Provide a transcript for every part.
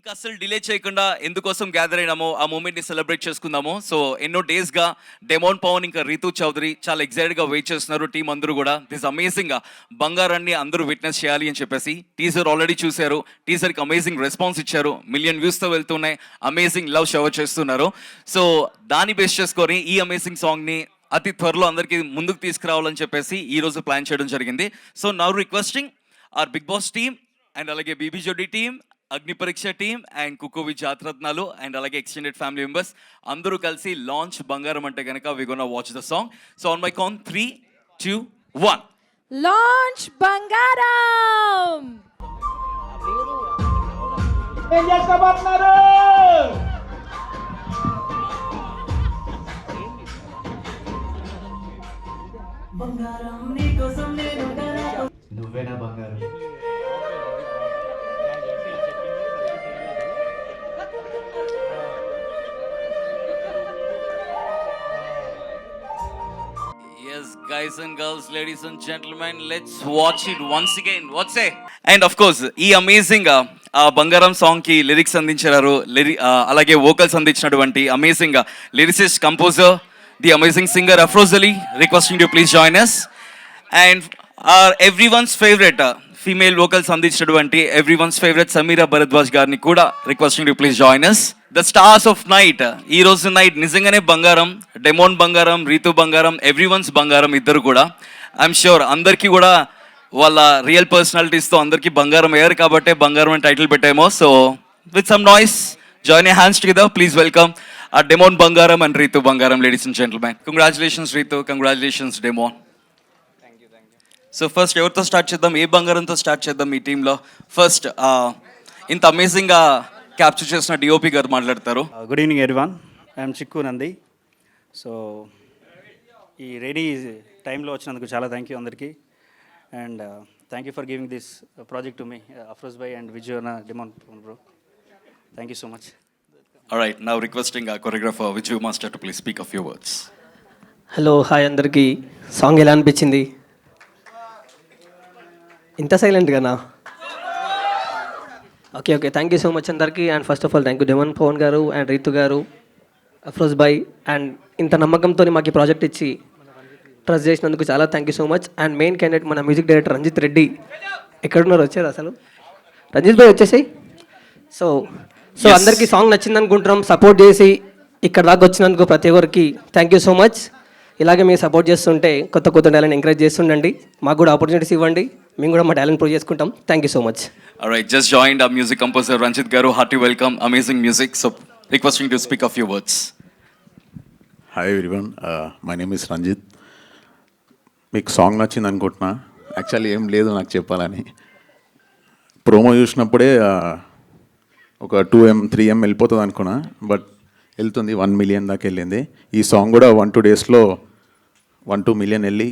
ఇంకా అసలు డిలే చేయకుండా ఎందుకోసం గ్యాదర్ అయినామో ఆ మూమెంట్ని సెలబ్రేట్ చేసుకుందాము. సో ఎన్నో డేస్గా డెమోన్ పవన్ ఇంకా రీతు చౌదరి చాలా ఎక్సైటెడ్గా వెయిట్ చేస్తున్నారు. టీం అందరూ కూడా దిస్ అమేజింగ్ బంగారాన్ని అందరూ విట్నెస్ చేయాలి అని చెప్పేసి టీజర్ ఆల్రెడీ చూశారు. టీజర్కి అమేజింగ్ రెస్పాన్స్ ఇచ్చారు. 1 million వ్యూస్తో వెళ్తున్నాయి. అమేజింగ్ లవ్ షవర్ చేస్తున్నారు. సో దాన్ని బేస్ చేసుకొని ఈ అమేజింగ్ సాంగ్ని అతి త్వరలో అందరికీ ముందుకు తీసుకురావాలని చెప్పేసి ఈరోజు ప్లాన్ చేయడం జరిగింది. So now requesting our Bigg Boss team and అలాగే బీబీజోడి team, Agni Pariksha team and కుకోవి జాతరత్నాలు అండ్ అలాగే ఎక్స్టెండెడ్ ఫ్యామిలీ మెంబర్స్ అందరూ కలిసి లాంచ్ బంగారం అంటే కనుక we gonna watch the song. So on my count 3, 2, 1 launch Bangaram. ఏం చేసుకోబోతున్నారు? నువ్వేనా బంగారం? Yes, guys and girls, ladies and gentlemen, let's watch it once again. What's say? And of course, ఈ amazing బంగారం song కి లిరిక్స్ అందించారు. అలాగే వోకల్స్ అందించినటువంటి amazing lyricist, composer, the amazing singer Afroz Ali. Requesting to please join us. And everyone's favourite female vocals అందించినటువంటి everyone's favourite Sameera Bharadwaj గారిని కూడా requesting to please join us. The stars of night. ఈ రోజు నైట్ నిజంగానే బంగారం. డెమోన్ బంగారం, రీతు బంగారం, ఎవ్రీవన్స్ బంగారం ఇద్దరు కూడా. ఐఎమ్ ష్యూర్ అందరికీ కూడా వాళ్ళ రియల్ పర్సనాలిటీస్తో అందరికీ బంగారం అయ్యారు కాబట్టి బంగారం అని టైటిల్ పెట్టామో. So with some noise join a hands together. Please welcome Demon బంగారం అండ్ రీతు బంగారం, ladies and gentlemen. Congratulations Ritu, congratulations Demon. So first ఎవరితో స్టార్ట్ చేద్దాం? ఏ బంగారంతో స్టార్ట్ చేద్దాం ఈ టీంలో? ఫస్ట్ ఇంత అమేజింగ్గా క్యాప్చర్ చేసిన డిఓపి గారు మాట్లాడతారు. గుడ్ ఈవినింగ్ ఎవ్రీవన్, ఐఎమ్ చిక్కు నంది. సో ఈ రెడీ టైంలో వచ్చినందుకు చాలా థ్యాంక్ యూ అందరికీ. And thank you for giving this project to me Afroz Bhai and Vijay demand bro. Thank you so much. Alright, now requesting our choreographer Viju Master to please speak a few words. Hello, hi అందరికీ. Song ఎలా అనిపించింది? ఇంత సైలెంట్గానా? Okay okay, thank you so much అందరికీ. And first of all thank you Demon Pawan గారు and Ritu గారు, అఫ్రోజ్ భాయ్. And ఇంత నమ్మకంతో మాకు ఈ ప్రాజెక్ట్ ఇచ్చి ట్రస్ట్ చేసినందుకు చాలా thank you so much. And main candidate మన మ్యూజిక్ డైరెక్టర్ రంజిత్ రెడ్డి. ఎక్కడున్నారు? వచ్చారు అసలు? రంజిత్ భాయ్ వచ్చేసాయి. సో అందరికీ సాంగ్ నచ్చింది అనుకుంటున్నాం. సపోర్ట్ చేసి ఇక్కడ దాకా వచ్చినందుకు ప్రతి ఒక్కరికి థ్యాంక్ యూ సో మచ్. ఇలాగే మీరు సపోర్ట్ చేస్తుంటే కొత్త కొత్త టాలెంట్ ఎంకరేజ్ చేస్తుండండి. మాకు కూడా ఆపర్చునిటీస్ ఇవ్వండి, మేము కూడా మా టాలెంట్ ప్రూవ్ చేసుకుంటాం. Thank you so much. Alright, just joined our music composer Ranjit Garu. Hearty welcome, amazing music. So requesting to speak a few words. Hi everyone, my name is Ranjit. మీకు song నచ్చింది అనుకుంటున్నా. Actually ఏం లేదు నాకు చెప్పాలని. Promo చూసినప్పుడే ఒక 2M 3M వెళ్ళిపోతుంది అనుకున్నా, బట్ వెళ్తుంది 1 million దాకా వెళ్ళింది. ఈ సాంగ్ కూడా 1-2 డేస్లో 1-2 million వెళ్ళి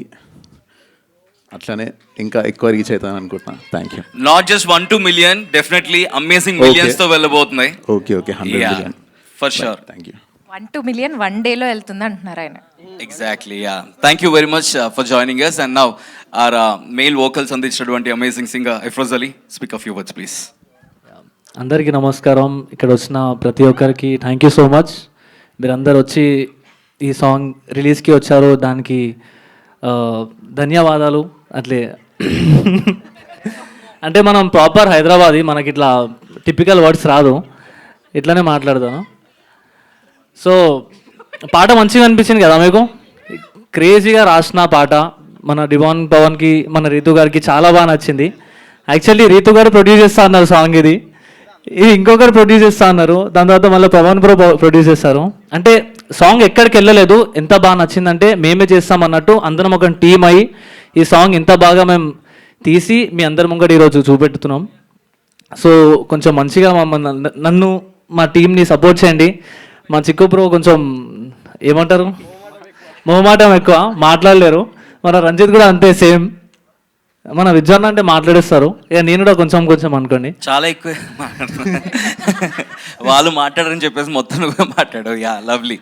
అట్లనే ఇంకా ఎక్కువ రీచ్ అవుతాను అనుకుంటున్నా. Thank you. Not just 1-2 million, definitely amazing millions తో వెళ్ళబోతున్నాయి. Okay 100 million for sure. Thank you. 1-2 million 1 డేలో వెళ్తుంది అంటున్నారు ఆయన. Exactly, yeah. Thank you very much for joining us. And now our male vocals అందించినటువంటి amazing singer Afroz Ali. Speak a few words please. అందరికీ నమస్కారం. ఇక్కడ వచ్చిన ప్రతి ఒక్కరికి థ్యాంక్ యూ సో మచ్. మీరందరూ వచ్చి ఈ సాంగ్ రిలీజ్కి వచ్చారు, దానికి ధన్యవాదాలు. అట్లే అంటే మనం ప్రాపర్ హైదరాబాదీ, మనకి ఇట్లా టిపికల్ వర్డ్స్ రాదు, ఇట్లానే మాట్లాడతాను. సో పాట మంచిగా అనిపించింది కదా మీకు? క్రేజీగా రాసిన పాట. మన డిమాన్ పవన్కి, మన రీతు గారికి చాలా బాగా నచ్చింది. యాక్చువల్లీ రీతు గారు ప్రొడ్యూస్ చేస్తా అన్నారు సాంగ్, ఇది ఇంకొకరు ప్రొడ్యూస్ చేస్తా అన్నారు, దాని తర్వాత మళ్ళీ పవన్ బ్రో ప్రొడ్యూస్ చేస్తారు. అంటే సాంగ్ ఎక్కడికి వెళ్ళలేదు, ఎంత బాగా నచ్చిందంటే మేమే చేస్తాం అన్నట్టు అందరం ఒక టీం అయ్యి ఈ సాంగ్ ఇంత బాగా మేము తీసి మీ అందరి ముంగట ఈరోజు చూపెడుతున్నాం. సో కొంచెం మంచిగా నన్ను మా టీంని సపోర్ట్ చేయండి. మా చిక్కు బ్రో కొంచెం ఏమంటారు, మొహమాటం ఎక్కువ, మాట్లాడలేరు. మన రంజిత్ కూడా అంతే సేమ్. మన విజ్జాన్ అంటే మాట్లాడేస్తారు, ఇక నేను కూడా కొంచెం కొంచెం అనుకోండి. చాలా ఎక్కువ వాళ్ళు మాట్లాడరని చెప్పేసి మొత్తం కూడా మాట్లాడు. Yeah, lovely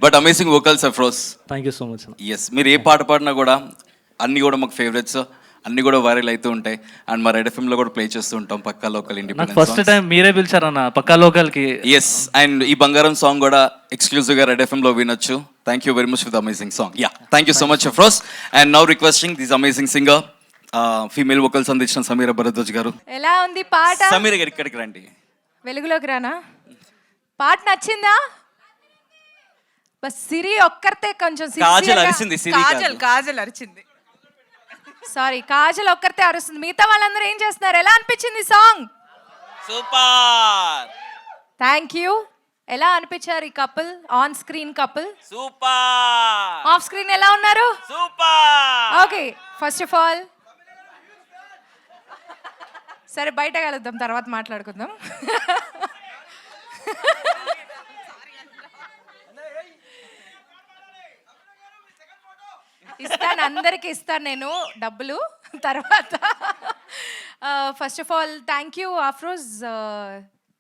but amazing vocals Afroz. Thank you so much. Yes, మీరు ఏ పాట పాడినా కూడా అన్నీ కూడా మాకు ఫేవరెట్స్. అన్నీ కూడా వైరల్ అవుతూ ఉంటాయి. అండ్ మా రెడ్ ఎఫ్ఎంలో కూడా ప్లే చేస్తూ ఉంటాం పక్కా లోకల్ నాకు ఇండిపెండెంట్ ఫస్ట్ టైం మీరే పిలిచారన్న పక్కా లోకల్కి. ఎస్, అండ్ ఈ బంగారం సాంగ్ కూడా ఎక్స్క్లూజివ్గా రెడ్ ఎఫ్ఎంలో వినొచ్చు. Thank you very much for the amazing song. Yeah, thank you so much Afroz. And now requesting this amazing singer, female vocals అందించిన సమీర భరద్వాజ్ గారు. ఎలా ఉంది పాట? సమీర గారు ఇక్కడికి రండి. వెలుగులోకి రానా? పాట నచ్చిందా? బస్ సిరి ఒక్కరితే కొంచెం కాజల్ అరిసింది, సిరి కాదు. కాజల్ అరిచింది. సారీ, కాజల్ ఒక్కరితే అరుస్తుంది. మిగతా వాళ్ళందరూ ఏం చేస్తున్నారు? ఎలా అనిపించింది సాంగ్? Super thank you. ఎలా అనిపించారు ఈ couple? On screen couple. Super off screen ఎలా ఉన్నారు? Super. Okay, first of all సరే బయట కలుద్దాం, తర్వాత మాట్లాడుకుందాం. ఇస్తాను, అందరికి ఇస్తాను నేను డబ్బులు తర్వాత. First of all thank you Afroz,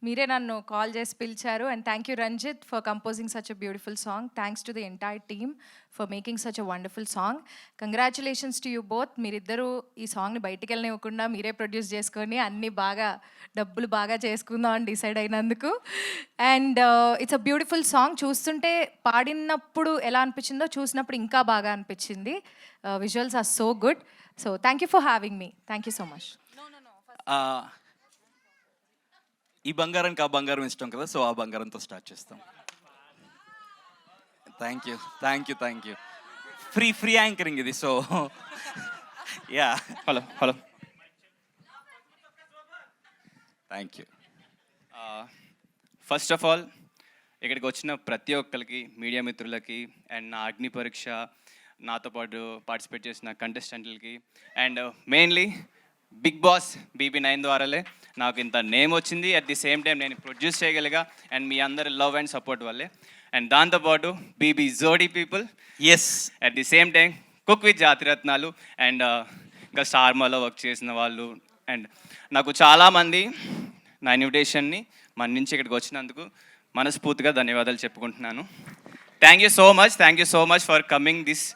మీరే నన్ను కాల్ చేసి పిలిచారు. And thank you Ranjith for composing such a beautiful song. Thanks to the entire team for making such a wonderful song. Congratulations to you both. మీరిద్దరూ ఈ సాంగ్ని బయటికి వెళ్ళనివ్వకుండా మీరే ప్రొడ్యూస్ చేసుకొని అన్నీ బాగా డబ్బులు బాగా చేసుకుందాం అని డిసైడ్ అయినందుకు. And it's a beautiful song. చూస్తుంటే పాడినప్పుడు ఎలా అనిపించిందో చూసినప్పుడు ఇంకా బాగా అనిపించింది. Visuals are so good. So thank you for having me. Thank you so much. ఈ బంగారానికి ఆ బంగారం ఇష్టం కదా, సో ఆ బంగారంతో స్టార్ట్ చేస్తాం. Thank you, thank you, thank you. Free anchoring ఇది. So yeah, hello hello thank you. First of all ఇక్కడికి వచ్చిన ప్రతి ఒక్కరికి, మీడియా మిత్రులకి, అండ్ నా అగ్ని పరీక్ష నాతో పాటు పార్టిసిపేట్ చేసిన కంటెస్టెంట్లకి, and mainly Bigg Boss BB9 ద్వారాలే నాకు ఇంత నేమ్ వచ్చింది. అట్ ది సేమ్ టైం నేను ప్రొడ్యూస్ చేయగలిగా, అండ్ మీ అందరి లవ్ అండ్ సపోర్ట్ వల్లే. అండ్ దాంతోపాటు BB Jodi people, yes, at the same time cook with Jathiratnalu, and ఇంకా స్టార్మాలో వర్క్ చేసిన వాళ్ళు, అండ్ నాకు చాలామంది నా ఇన్విటేషన్ని మన్నించి ఇక్కడికి వచ్చినందుకు మనస్ఫూర్తిగా ధన్యవాదాలు చెప్పుకుంటున్నాను. Thank you so much for coming this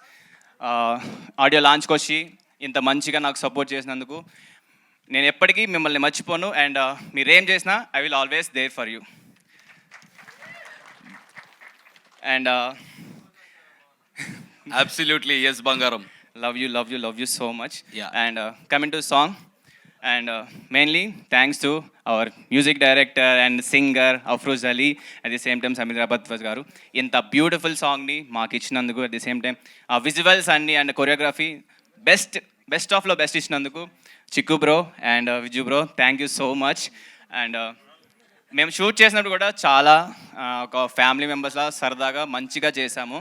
audio లాంచ్కి వచ్చి ఇంత మంచిగా నాకు సపోర్ట్ చేసినందుకు. నేను ఎప్పటికీ మిమ్మల్ని మర్చిపోను, అండ్ మీరేం చేసినా I will always there for you. And absolutely yes బంగారం. love you so much. Yeah. And coming to song, and mainly thanks to our music director and singer Afroz Ali, at the same time Samir Bharadwaj garu inta beautiful song ni maaku ichinanduku, at the same time visuals and choreography best of lo best ichinanduku Chikku bro and Viju bro, thank you so much. And మేము shoot చేసినప్పుడు కూడా చాలా ఒక family మెంబర్స్లా సరదాగా మంచిగా చేశాము.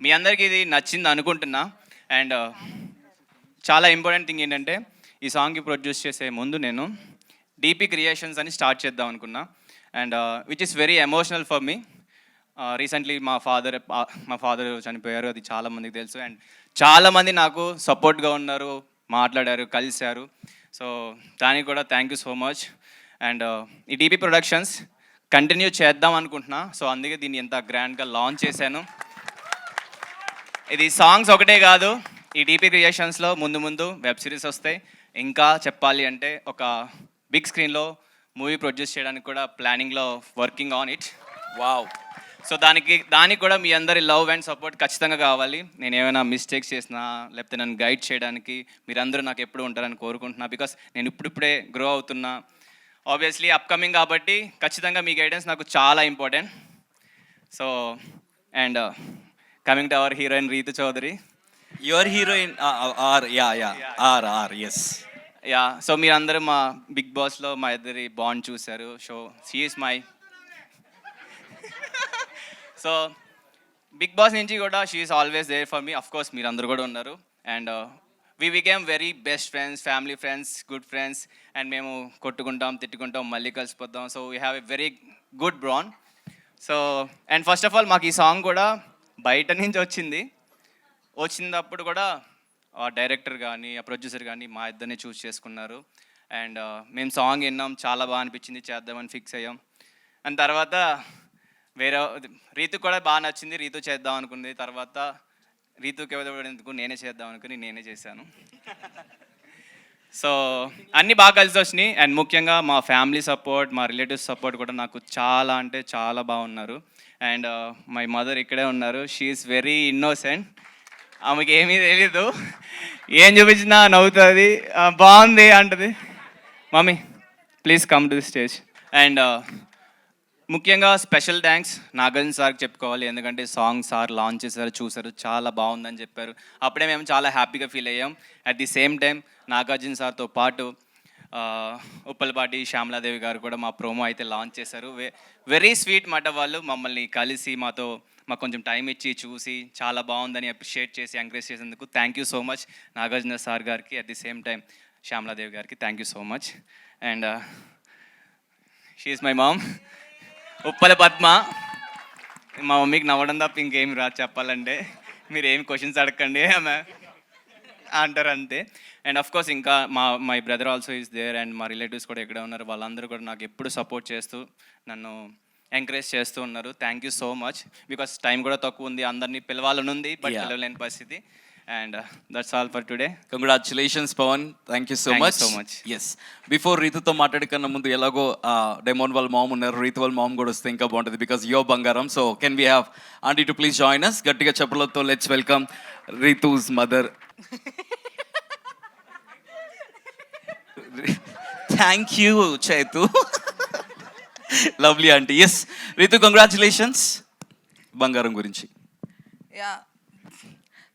మీ అందరికీ ఇది నచ్చింది అనుకుంటున్నా. అండ్ చాలా ఇంపార్టెంట్ థింగ్ ఏంటంటే, ఈ సాంగ్కి ప్రొడ్యూస్ చేసే ముందు నేను DP క్రియేషన్స్ అని స్టార్ట్ చేద్దాం అనుకున్నా. And which is very emotional for me. Recently మా ఫాదర్ చనిపోయారు, అది చాలామందికి తెలుసు. అండ్ చాలామంది నాకు సపోర్ట్గా ఉన్నారు, మాట్లాడారు, కలిశారు. సో దానికి కూడా thank you so much. And ఈ DP ప్రొడక్షన్స్ కంటిన్యూ చేద్దాం అనుకుంటున్నా. సో అందుకే దీన్ని ఎంత గ్రాండ్గా లాంచ్ చేశాను. ఇది సాంగ్స్ ఒకటే కాదు, ఈ DP క్రియేషన్స్లో ముందు వెబ్ సిరీస్ వస్తాయి. ఇంకా చెప్పాలి అంటే ఒక బిగ్ స్క్రీన్లో మూవీ ప్రొడ్యూస్ చేయడానికి కూడా ప్లానింగ్లో working on it. Wow. So దానికి కూడా మీ అందరి లవ్ అండ్ సపోర్ట్ ఖచ్చితంగా కావాలి. నేను ఏమైనా మిస్టేక్స్ చేసినా, లేకపోతే నన్ను గైడ్ చేయడానికి మీరందరూ నాకు ఎప్పుడు ఉంటారని కోరుకుంటున్నా. బికాస్ నేను ఇప్పుడిప్పుడే గ్రో అవుతున్నా, ఆబ్వియస్లీ అప్కమింగ్ కాబట్టి ఖచ్చితంగా మీ గైడెన్స్ నాకు చాలా important. So and coming to our heroine Rithu Chaudhary. Your heroine are yes. Yeah, so మీరందరూ మా బిగ్ బాస్లో మా ఇద్దరి బాండ్ చూశారు. So she is my, so Bigg Boss నుంచి కూడా she is always there for me. Of course మీరందరూ కూడా ఉన్నారు. And we became very best friends, family friends, good friends. And మేము కొట్టుకుంటాం, తిట్టుకుంటాం, మళ్ళీ కలిసిపోతాం. So we have a very good bond. So and first of all మాకు ఈ సాంగ్ కూడా బయట నుంచి వచ్చినప్పుడు కూడా ఆ డైరెక్టర్ కానీ ఆ ప్రొడ్యూసర్ కానీ మా ఇద్దరిని చూస్ చేసుకున్నారు. అండ్ మేము సాంగ్ విన్నాం, చాలా బాగా అనిపించింది, చేద్దామని ఫిక్స్ అయ్యాం. అండ్ తర్వాత వేరే రీతు కూడా బాగా నచ్చింది, రీతు చేద్దాం అనుకుంది. తర్వాత రీతుకి ఎవరెందుకు నేనే చేద్దాం అనుకుని నేనే చేశాను. సో అన్నీ బాగా కలిసి వచ్చినాయి. అండ్ ముఖ్యంగా మా ఫ్యామిలీ సపోర్ట్, మా రిలేటివ్స్ సపోర్ట్ కూడా నాకు చాలా అంటే చాలా బాగున్నారు. అండ్ మై మదర్ ఇక్కడే ఉన్నారు. She is very innocent. ఆమెకి ఏమీ తెలీదు, ఏం చూపించినా నవ్వుతుంది, బాగుంది అంటది. Mummy please come to the stage. And ముఖ్యంగా స్పెషల్ థ్యాంక్స్ నాగార్జున సార్కి చెప్పుకోవాలి. ఎందుకంటే సాంగ్ సార్ లాంచ్ చేశారు, చూసారు, చాలా బాగుందని చెప్పారు. అప్పుడే మేము చాలా హ్యాపీగా ఫీల్ అయ్యాం. At the same time Nagarjuna సార్తో పాటు ఉప్పలపాటి శ్యామలాదేవి గారు కూడా మా ప్రోమో అయితే లాంచ్ చేశారు. వెరీ స్వీట్ మాట. వాళ్ళు మమ్మల్ని కలిసి మాకు కొంచెం టైం ఇచ్చి చూసి చాలా బాగుందని అప్రిషియేట్ చేసి ఎంకరేజ్ చేసేందుకు thank you so much Nagarjuna sir గారికి. At the same time Shyamaladevi గారికి thank you so much. And she is my mom, Uppala Padma. మా మమ్మీకి నవ్వడం తప్ప ఇంకేమి రాదు చెప్పాలంటే. మీరు ఏమి క్వశ్చన్స్ అడగండి ఆమె అంటారు అంతే. అండ్ అఫ్ కోర్స్ ఇంకా my brother also is there. And మా రిలేటివ్స్ కూడా ఎక్కడ ఉన్నారు, వాళ్ళందరూ కూడా నాకు ఎప్పుడు సపోర్ట్ చేస్తూ నన్ను ఎంకరేజ్ చేస్తూ ఉన్నారు. Thank you so much. Because time కూడా తక్కువ ఉంది, అందరినీ పిలవాలని ఉంది, బట్ పిలవలేని పరిస్థితి. And that's all for today. Congratulations Pawan, thank you so much. Yes, before రీతుతో మాట్లాడకన్నా ముందు ఎలాగో డెమోన్ వాళ్ళ మామ్ ఉన్నారు, రీతు వాళ్ళ మామ్ కూడా వస్తే ఇంకా బాగుంటుంది, because your Bangaram. So can we have aunty to please join us? గట్టిగా చెప్పలతో let's welcome Rithu's mother. Thank you Chaitu, lovely aunty. Yes Rithu, congratulations Bangaram గురించి. Yeah,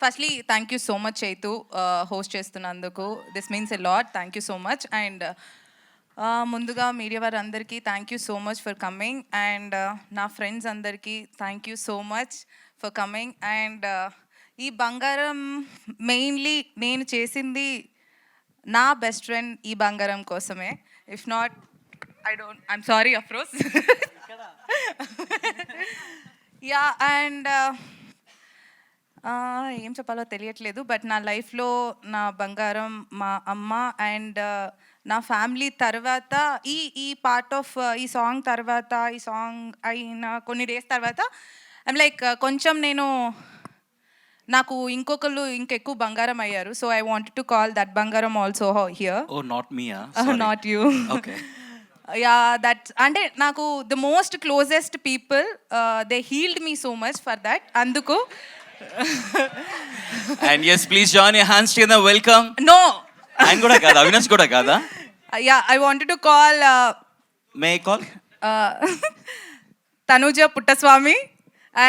firstly thank you so much Chaitu, host చేస్తున్నందుకు. This means a lot. Thank you so much. And ముందుగా media వారు అందరికీ thank you so much for coming. And నా friends అందరికీ thank you so much for coming. And ఈ బంగారం mainly నేను చేసింది నా బెస్ట్ ఫ్రెండ్ ఈ బంగారం కోసమే. If not I'm sorry Afroz. Yeah, and ఏం చెప్పాలో తెలియట్లేదు, బట్ నా లైఫ్లో నా బంగారం మా అమ్మ అండ్ నా ఫ్యామిలీ తర్వాత ఈ పార్ట్ ఆఫ్ ఈ సాంగ్ తర్వాత, ఈ సాంగ్ అయిన కొన్ని డేస్ తర్వాత ఐమ్ లైక్ కొంచెం నాకు ఇంకొకళ్ళు ఇంకెక్కువ బంగారం అయ్యారు. So I wanted to call that bangaram also here. Oh not me, not you. Okay. Yeah, that అంటే నాకు the most closest people, they healed me so much for that. అందుకు and yes please join your hands together. Welcome. No, ఆయన కూడా కాదా, అవినాష్ కూడా కాదా? Yeah, I wanted to call may call Tanuja Puttaswamy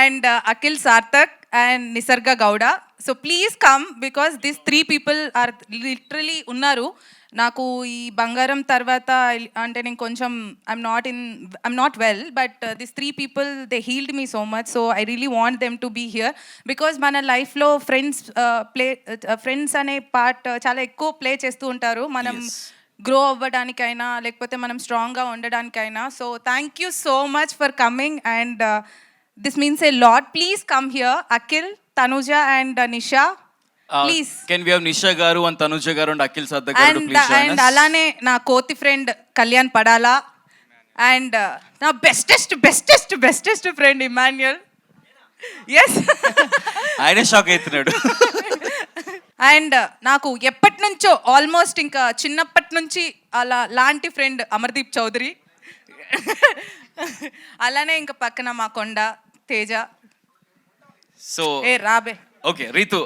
and Akhil Sarthak and Nisarga Gowda. So please come because these three people are literally unnaru. నాకు ఈ బంగారం తర్వాత అంటే నేను కొంచెం I'm not well, but this three people they healed me so much. So I really want them to be here because మన లైఫ్లో friends అనే పార్ట్ చాలా ఎక్కువ ప్లే చేస్తూ ఉంటారు, మనం గ్రో అవ్వడానికైనా లేకపోతే మనం స్ట్రాంగ్గా ఉండడానికైనా. So thank you so much for coming and this means a lot. Please come here, Akhil, Tanuja and Nisha. Please. Can we have Nisha garu and Tanuja garu and Akhil Sarthak garu to please join us? And alane na koti friend Kalyan Padala and na bestest friend Emmanuel. Yes. ఆయనే shock అవుతున్నాడు. And నాకు ఎప్పటి నుంచో almost ఇంకా చిన్నప్పటి నుంచి అలా లాంటి ఫ్రెండ్ అమర్దీప్ చౌదరి. అలానే ఇంకా పక్కన మా కొండ తేజ. సో ఏ రాబే. ఓకే రీతు,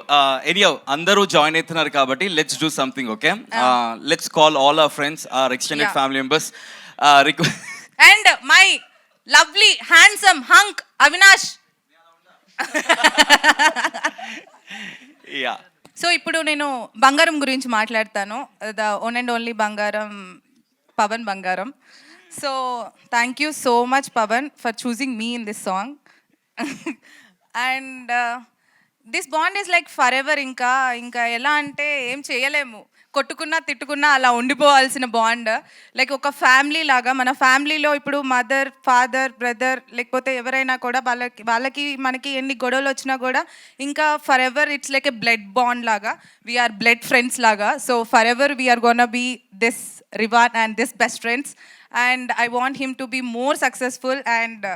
ఎనియో అందరూ జాయిన్ అవుతున్నారు కాబట్టి let's do something. Okay, let's call all our friends, our extended family members. And my lovely handsome hunk Avinash. Yeah, so ఇప్పుడు నేను బంగారం గురించి మాట్లాడతాను. ద ఓన్ అండ్ ఓన్లీ బంగారం, పవన్ బంగారం. So thank you so much Pavan for choosing me in this song. And this bond is like forever. ఇంకా ఎలా అంటే ఏం చేయలేము, కొట్టుకున్నా తిట్టుకున్నా అలా ఉండిపోవాల్సిన బాండ్. లైక్ ఒక ఫ్యామిలీ లాగా. మన ఫ్యామిలీలో ఇప్పుడు మదర్, ఫాదర్, బ్రదర్ లేకపోతే ఎవరైనా కూడా వాళ్ళకి మనకి ఎన్ని గొడవలు వచ్చినా కూడా ఇంకా forever it's like a blood bond లాగా. వీఆర్ బ్లడ్ ఫ్రెండ్స్ లాగా. So forever we are gonna be this రివాన్ and this best friends. And I want him to be more successful. అండ్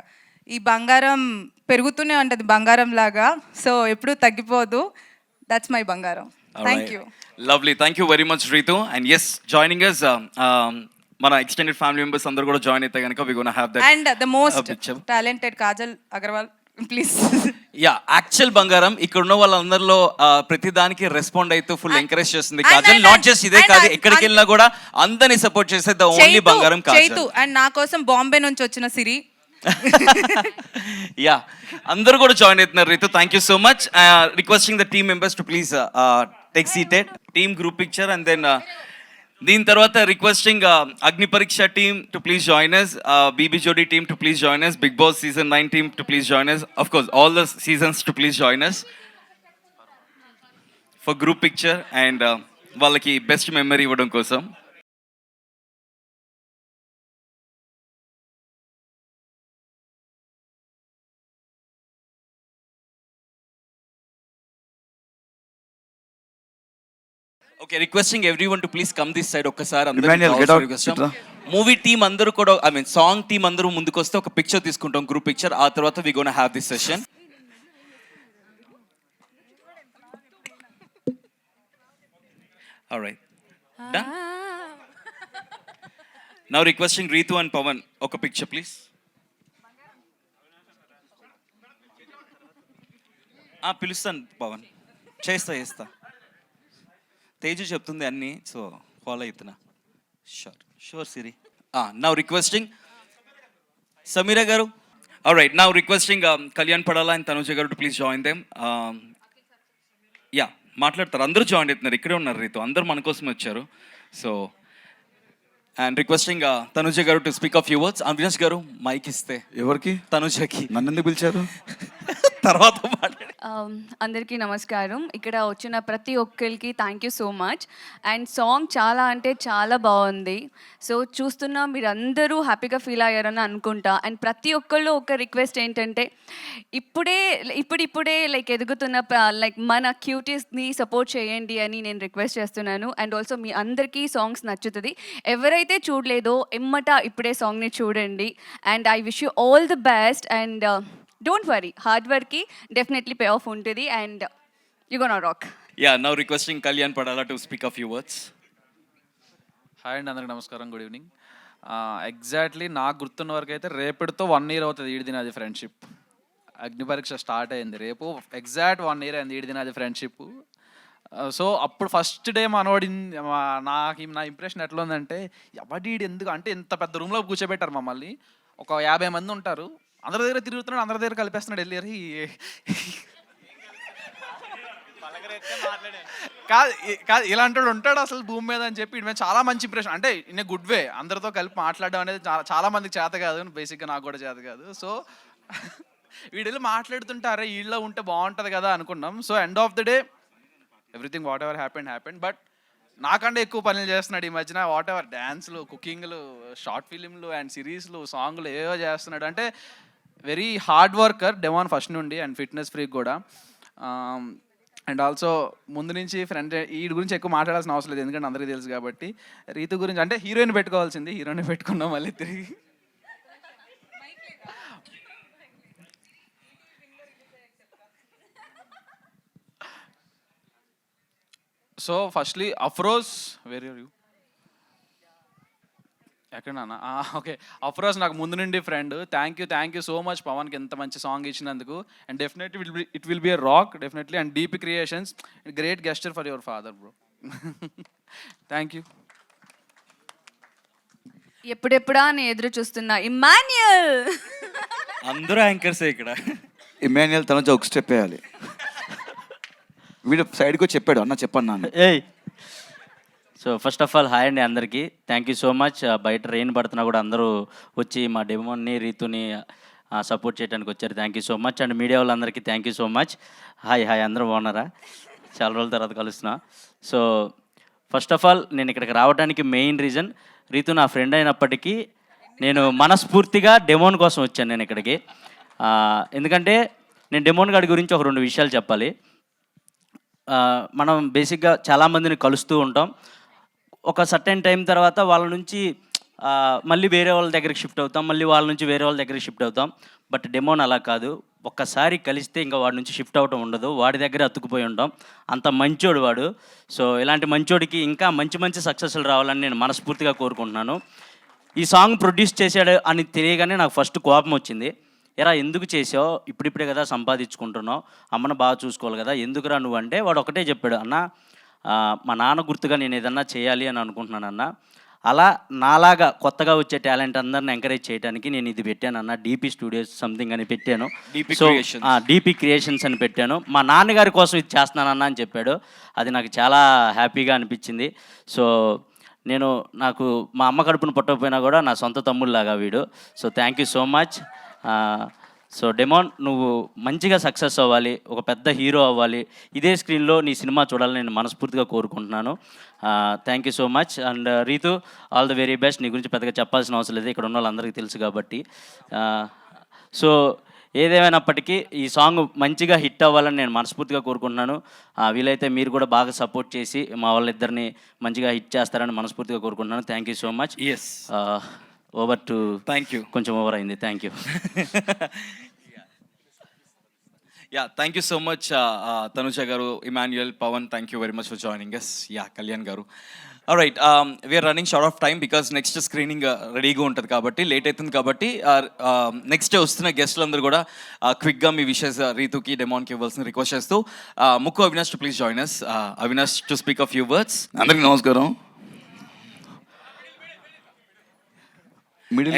ఈ బంగారం పెరుగుతూనే ఉంటుంది బంగారం లాగా. సో ఎప్పుడూ తగ్గిపోదు. దట్స్ మై బంగారం. Thank you. Lovely thank you very much Ritu and yes joining us మన ఎక్స్టెండెడ్ ఫ్యామిలీ మెంబర్స్ అందరూ కూడా జాయిన్ అయితే కనుక we gonna have that And the most talented Kajal Agarwal, please. Yeah actual బంగారం ఇక్కడ ఉన్న వాళ్ళందరిలో ప్రతి దానికి రెస్పాండ్ అయితే ఫుల్ ఎంకరేజ్ చేస్తుంది కాజల్. నాట్ జస్ట్ ఇదే కాదు, ఎక్కడికి వెళ్ళినా కూడా అందరిని సపోర్ట్ చేసే ద ఓన్లీ బంగారం చైతు కాజల్. అండ్ నా కోసం బాంబే నుంచి వచ్చిన సిరి. యా అందరూ కూడా జాయిన్ అవుతున్నారు Rithu. Thank you so much. Requesting the team members to please take seated. Team group picture and then దీని తర్వాత requesting Agni Pariksha team to please join us, BB Jodi team to please join us, Bigg Boss season 9 team to please join us, of course all the seasons to please join us for group picture and వాళ్ళకి best memory ఇవ్వడం కోసం. Okay requesting everyone to please come this side. ఒక్కసారి movie team అందరూ కూడా I mean song team అందరూ ముందుకు వస్తే ఒక పిక్చర్ తీసుకుంటాం, గ్రూప్ పిక్చర్. ఆ తర్వాత we gonna have this session. Alright done. Now requesting Rithu and Pawan ఒక పిక్చర్ ప్లీజ్. పిలుస్తాను పవన్, చేస్తా. తేజు చెప్తుంది అన్నీ, సో ఫాలో అవుతున్నా. Sure Siri. Now requesting Sameera గారు. Alright now requesting Kalyan Padala and Tanuja గారు to please join them. Yeah మాట్లాడతారు, అందరూ జాయిన్ అవుతున్నారు, ఇక్కడే ఉన్నారు రీతు, అందరూ మన కోసం వచ్చారు. సో అండ్ రిక్వెస్టింగ్ తనుజ గారు to speak of you words. Avinash గారు మైక్ ఇస్తే. ఎవరికి? తనుజకి. నన్ను ఎందుకు పిలిచారు? తర్వాత మాట్లాడి. అందరికీ నమస్కారం. ఇక్కడ వచ్చిన ప్రతి ఒక్కరికి thank you so much. And song చాలా అంటే చాలా బాగుంది. సో చూస్తున్నా మీరు అందరూ హ్యాపీగా ఫీల్ అయ్యారని అనుకుంటా. అండ్ ప్రతి ఒక్కళ్ళు ఒక రిక్వెస్ట్ ఏంటంటే ఇప్పుడిప్పుడే లైక్ ఎదుగుతున్న లైక్ మన క్యూటీస్ని సపోర్ట్ చేయండి అని నేను రిక్వెస్ట్ చేస్తున్నాను. అండ్ ఆల్సో మీ అందరికీ సాంగ్స్ నచ్చుతుంది. ఎవరైతే చూడలేదో ఇప్పుడే సాంగ్ని చూడండి. And I wish you all the best. And don't worry, hard వర్క్కి డెఫినెట్లీ పే ఆఫ్ ఉంటుంది. And you gonna rock. Yeah now requesting Kalyan Padala to speak of you words. Hi అండి, అందరికి నమస్కారం, గుడ్ ఈవినింగ్. ఎగ్జాక్ట్లీ నాకు గుర్తున్న వరకు అయితే రేపటితో 1 year అవుతుంది ఈడిదినాది ఫ్రెండ్షిప్. అగ్ని పరీక్ష స్టార్ట్ అయింది రేపు, ఎగ్జాక్ట్ 1 year అయింది ఈడిదినాది ఫ్రెండ్షిప్. సో అప్పుడు ఫస్ట్ డే మనోడింది నా ఇంప్రెషన్ ఎట్లా ఉందంటే, ఎవడీడు ఎందుకు అంటే ఇంత పెద్ద రూమ్లో కూర్చోబెట్టారు మమ్మల్ని, ఒక 50 మంది ఉంటారు, అందరి దగ్గర తిరుగుతున్నాడు, అందరి దగ్గర కలిపేస్తున్నాడు వెళ్ళి. కాదు ఇలాంటి వాడు ఉంటాడు అసలు భూమి మీద అని చెప్పి ఇటు మీద చాలా మంచి ఇంప్రెషన్. అంటే ఇన్ ఏ గుడ్ వే, అందరితో కలిపి మాట్లాడడం అనేది చాలా మందికి చేత కాదు, బేసిక్గా నాకు కూడా చేత కాదు. సో వీళ్ళు మాట్లాడుతుంటారే వీళ్ళలో ఉంటే బాగుంటుంది కదా అనుకున్నాం. So end of the day everything what ever happened. But నాకంటే ఎక్కువ పనులు చేస్తున్నాడు ఈ మధ్యన. వాట్ ఎవర్ డ్యాన్స్లు, కుకింగ్లు, షార్ట్ ఫిలింలు అండ్ సిరీస్లు, సాంగ్లు ఏవో చేస్తున్నాడు. అంటే very hard worker demon first నుండి, అండ్ ఫిట్నెస్ ఫ్రీక్ కూడా. అండ్ ఆల్సో ముందు నుంచి ఫ్రెండ్ వీడి గురించి ఎక్కువ మాట్లాడాల్సిన అవసరం లేదు, ఎందుకంటే అందరికీ తెలుసు కాబట్టి. రీతు గురించి అంటే హీరోయిన్ పెట్టుకోవాల్సింది, హీరోయిన్ పెట్టుకున్నాం మళ్ళీ తిరిగి. So firstly Afroz, where are you? ఎక్కడన్నా? ఓకే, అఫ్రోజ్ నాకు ముందు నుండి friend. Thank you so much పవన్కి ఎంత మంచి సాంగ్ ఇచ్చినందుకు. And definitely it will be a rock definitely. And DP creations, great gesture for your father bro. Thank you. ఎప్పుడెప్పుడా నేను ఎదురు చూస్తున్నా ఇమ్మాన్యుయల్. అందరూ యాంకర్సే ఇక్కడ. ఇమాన్యుయల్ తన ఒక స్టెప్ వేయాలి. వీడు సైడ్కి వచ్చి చెప్పాడు, అన్న చెప్పండి నాన్న. So first of all hi అండి అందరికీ, థ్యాంక్ యూ సో మచ్. బయట రెయిన్ పడుతున్నా కూడా అందరూ వచ్చి మా డెమోని రీతుని సపోర్ట్ చేయడానికి వచ్చారు. Thank you so much. And media వాళ్ళందరికీ thank you so much. Hi అందరూ బాగున్నారా? చాలా రోజుల తర్వాత కలుస్తున్నా. సో ఫస్ట్ ఆఫ్ ఆల్ నేను ఇక్కడికి రావడానికి మెయిన్ రీజన్, రీతు నా ఫ్రెండ్ అయినప్పటికీ నేను మనస్ఫూర్తిగా డెమోన్ కోసం వచ్చాను నేను ఇక్కడికి. ఎందుకంటే నేను డెమోన్ గారి గురించి ఒక 2 విషయాలు చెప్పాలి. మనం బేసిక్గా చాలామందిని కలుస్తూ ఉంటాం. ఒక సర్టెన్ టైం తర్వాత వాళ్ళ నుంచి మళ్ళీ వేరే వాళ్ళ దగ్గరికి షిఫ్ట్ అవుతాం, మళ్ళీ వాళ్ళ నుంచి వేరే వాళ్ళ దగ్గరికి షిఫ్ట్ అవుతాం. బట్ డెమోన్ అలా కాదు, ఒక్కసారి కలిస్తే ఇంకా వాడి నుంచి షిఫ్ట్ అవటం ఉండదు, వాడి దగ్గర అతుక్కుపోయి ఉంటాం. అంత మంచోడు వాడు. సో ఇలాంటి మంచోడికి ఇంకా మంచి మంచి సక్సెస్లు రావాలని నేను మనస్ఫూర్తిగా కోరుకుంటున్నాను. ఈ సాంగ్ ప్రొడ్యూస్ చేశాడు అని తెలియగానే నాకు ఫస్ట్ కోపం వచ్చింది. ఎరా ఎందుకు చేసావు, ఇప్పుడిప్పుడే కదా సంపాదించుకుంటున్నావు, అమ్మను బాగా చూసుకోవాలి కదా, ఎందుకురా నువ్వు అంటే వాడు ఒకటే చెప్పాడు, అన్న మా నాన్న గుర్తుగా నేను ఏదన్నా చేయాలి అని అనుకుంటున్నాను అన్న. అలా నాలాగా కొత్తగా వచ్చే టాలెంట్ అందరిని ఎంకరేజ్ చేయడానికి నేను ఇది పెట్టాను అన్న, డీపీ స్టూడియోస్ సంథింగ్ అని పెట్టాను. సో డీపీ క్రియేషన్స్ అని పెట్టాను. మా నాన్నగారి కోసం ఇది చేస్తున్నానన్న అని చెప్పాడు. అది నాకు చాలా హ్యాపీగా అనిపించింది. సో నాకు మా అమ్మ కడుపును పుట్టకపోయినా కూడా నా సొంత తమ్ముళ్ళలాగా వీడు. So thank you so much. So demon, నువ్వు మంచిగా సక్సెస్ అవ్వాలి, ఒక పెద్ద హీరో అవ్వాలి, ఇదే స్క్రీన్లో నీ సినిమా చూడాలని నేను మనస్ఫూర్తిగా కోరుకుంటున్నాను. Thank you so much. And Ritu, all the very best. నీ గురించి పెద్దగా చెప్పాల్సిన అవసరం లేదు, ఇక్కడ ఉన్న వాళ్ళందరికీ తెలుసు కాబట్టి. సో ఏదేమైనప్పటికీ ఈ సాంగ్ మంచిగా హిట్ అవ్వాలని నేను మనస్ఫూర్తిగా కోరుకుంటున్నాను. వీలైతే మీరు కూడా బాగా సపోర్ట్ చేసి మా వాళ్ళిద్దరిని మంచిగా హిట్ చేస్తారని మనస్ఫూర్తిగా కోరుకుంటున్నాను. Thank you so much. Yes, over to. Thank you. కొంచెం ఓవర్ అయింది, thank you. Yeah, thank you so much Tanuja గారు, Emmanuel, Pavan, thank you very much for joining us. Yeah, Kalyan గారు. Right, we're running short of time because next screening రెడీగా ఉంటుంది కాబట్టి, late అవుతుంది కాబట్టి next వస్తున్న గెస్టులందరూ కూడా క్విక్గా మీ విషెస్ రీతుకి, డెమోన్కి ఇవ్వాల్సిన రిక్వెస్ట్ చేస్తూ ముక్కు Avinash to please join us. Avinash to speak of few words. అందరికీ నమస్కారం.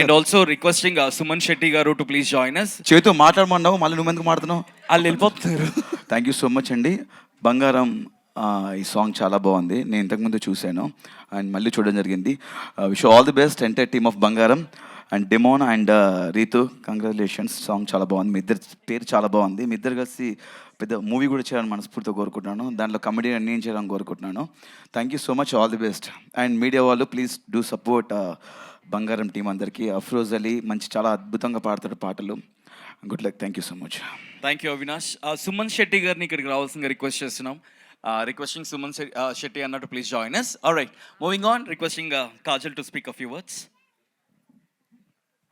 And also requesting Suman Shetty గారు టు ప్లీజ్ జాయిన్ అస్. చేతు మాట్లాడమన్నావు, మళ్ళీ నువ్వు ఎందుకు మాట్లాడుతున్నావు? వాళ్ళు వెళ్ళిపోతున్నారు. థ్యాంక్ యూ సో మచ్ అండి. బంగారం ఈ సాంగ్ చాలా బాగుంది, నేను ఇంతకుముందు చూశాను అండ్ మళ్ళీ చూడడం జరిగింది. Wish all the best entire team of Bangaram and Demon and Ritu, congratulations. Song చాలా బాగుంది, మీ ఇద్దరు పేరు చాలా బాగుంది. మీ ఇద్దరు కలిసి పెద్ద మూవీ కూడా చేయాలని మనస్ఫూర్తిగా కోరుకుంటున్నాను, దాంట్లో కమెడీ నేను చేయాలని కోరుకుంటున్నాను. Thank you so much, all the best. And media వాళ్ళు please do support Bangaram team అందరికీ. అఫ్రోజ్ అలీ చాలా అద్భుతంగా పాడతాడు పాటలు. Good luck, thank you so much. Thank you Avinash. Suman Shetty గారిని ఇక్కడికి రావాల్సిందిగా రిక్వెస్ట్ చేస్తున్నాం. రిక్వెస్టింగ్ సుమన్ శెట్టి అన్నట్టు please join us. Alright, moving on, requesting Kajal to speak a few words.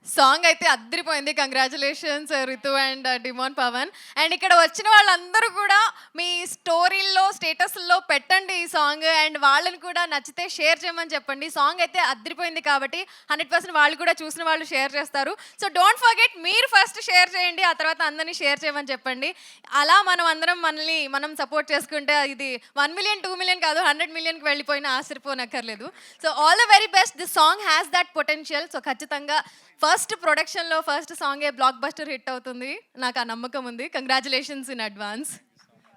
Song అయితే అద్దరిపోయింది. Congratulations Ritu and Demon, Pavan. And ఇక్కడ వచ్చిన వాళ్ళందరూ కూడా మీ స్టోరీల్లో, స్టేటస్ల్లో పెట్టండి ఈ సాంగ్. అండ్ వాళ్ళని కూడా నచ్చితే షేర్ చేయమని చెప్పండి. సాంగ్ అయితే అద్దరిపోయింది కాబట్టి 100% వాళ్ళు కూడా చూసిన వాళ్ళు షేర్ చేస్తారు. సో డోంట్ ఫర్గెట్, మీరు ఫస్ట్ షేర్ చేయండి, ఆ తర్వాత అందరినీ షేర్ చేయమని చెప్పండి. అలా మనం సపోర్ట్ చేసుకుంటే ఇది 1 million 2 million కాదు, 100 millionకి వెళ్ళిపోయినా ఆశ్చర్యపోనక్కర్లేదు. So all the very best. This song has that potential. సో ఖచ్చితంగా ఫస్ట్ ప్రొడక్షన్లో ఫస్ట్ సాంగే బ్లాక్ బస్టర్ హిట్ అవుతుంది, నాకు ఆ నమ్మకం ఉంది. Congratulations in advance.